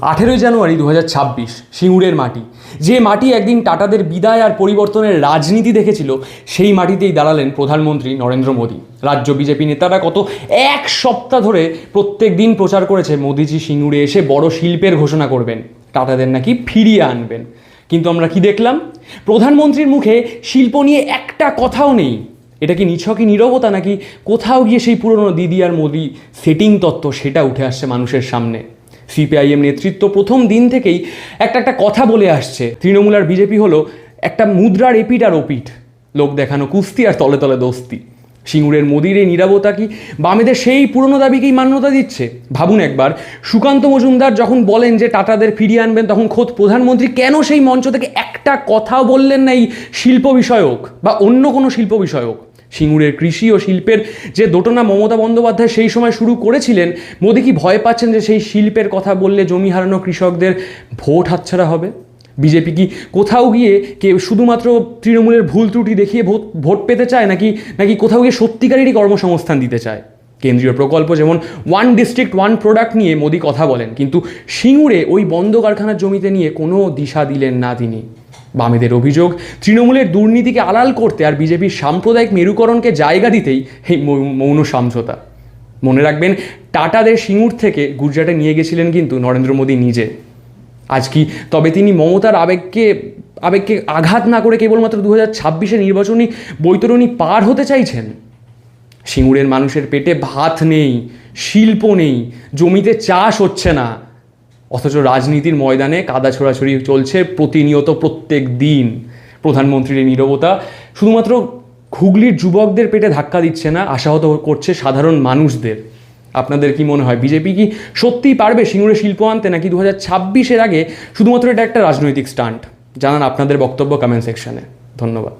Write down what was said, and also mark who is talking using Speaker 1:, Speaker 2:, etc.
Speaker 1: 18 জানুয়ারি 2026 সিঙ্গুরের মাটি, যে মাটি একদিন টাটাদের বিদায় আর পরিবর্তনের রাজনীতি দেখেছিল, সেই মাটিতেই দাঁড়ালেন প্রধানমন্ত্রী নরেন্দ্র মোদী। রাজ্য বিজেপি নেতারা গত এক সপ্তাহ ধরে প্রত্যেক দিন প্রচার করেছে মোদীজি সিঙ্গুরে এসে বড় শিল্পের ঘোষণা করবেন, টাটাদের নাকি ফিরিয়ে আনবেন। কিন্তু আমরা কি দেখলাম? প্রধানমন্ত্রীর মুখে শিল্প নিয়ে একটা কথাও নেই। এটা কি নিছকই নীরবতা, নাকি কোথাও গিয়ে সেই পুরনো দিদি আর মোদি সেটিং তত্ত্ব সেটা উঠে আসছে মানুষের সামনে? সিপিআইএম নেতৃত্ব প্রথম দিন থেকেই একটা কথা বলে আসছে, তৃণমূল আর বিজেপি হলো একটা মুদ্রার এপিট আর ওপিট, লোক দেখানো কুস্তি আর তলে তলে দোস্তি। সিঙ্গুরের মোদির এই নীরবতা কি বামেদের সেই পুরনো দাবিকেই মান্যতা দিচ্ছে? ভাবুন একবার, সুকান্ত মজুমদার যখন বলেন যে টাটাদের ফিরিয়ে আনবেন, তখন খোদ প্রধানমন্ত্রী কেন সেই মঞ্চ থেকে একটা কথাও বললেন না এই শিল্প বিষয়ক বা অন্য কোনো শিল্প বিষয়ক? সিঙ্গুরের কৃষি ও শিল্পের যে দোটনা মমতা বন্দ্যোপাধ্যায় সেই সময় শুরু করেছিলেন, মোদি কি ভয় পাচ্ছেন যে সেই শিল্পের কথা বললে জমি হারানো কৃষকদের ভোট হাতছাড়া হবে? বিজেপি কি কোথাও গিয়ে শুধুমাত্র তৃণমূলের ভুল ত্রুটি দেখিয়ে ভোট পেতে চায়, নাকি কোথাও গিয়ে সত্যিকারেরই কর্মসংস্থান দিতে চায়? কেন্দ্রীয় প্রকল্প যেমন ওয়ান ডিস্ট্রিক্ট ওয়ান প্রোডাক্ট নিয়ে মোদি কথা বলেন, কিন্তু সিঙ্গুরে ওই বন্ধ কারখানার জমিতে নিয়ে কোনো দিশা দিলেন না তিনি। বামেদের অভিযোগ, তৃণমূলের দুর্নীতিকে আড়াল করতে আর বিজেপির সাম্প্রদায়িক মেরুকরণকে জায়গা দিতেই এই মৌন সমঝোতা। মনে রাখবেন, টাটাদের সিঙ্গুর থেকে গুজরাটে নিয়ে গেছিলেন কিন্তু নরেন্দ্র মোদী নিজে। আজ কি তবে তিনি মমতার আবেগকে আঘাত না করে কেবলমাত্র 2026 নির্বাচনী বৈতরণী পার হতে চাইছেন? সিঙ্গুরের মানুষের পেটে ভাত নেই, শিল্প নেই, জমিতে চাষ হচ্ছে না, অথচ রাজনীতির ময়দানে কাদা ছোড়াছড়ি চলছে প্রতিনিয়ত, প্রত্যেক দিন। প্রধানমন্ত্রীর নীরবতা শুধুমাত্র হুগলির যুবকদের পেটে ধাক্কা দিচ্ছে না, আশাহত করছে সাধারণ মানুষদের। আপনাদের কি মনে হয়, বিজেপি কি সত্যিই পারবে সিঙ্গুরে শিল্প আনতে, নাকি 2026 আগে শুধুমাত্র এটা একটা রাজনৈতিক স্টান্ট? জানান আপনাদের বক্তব্য কমেন্ট সেকশনে। ধন্যবাদ।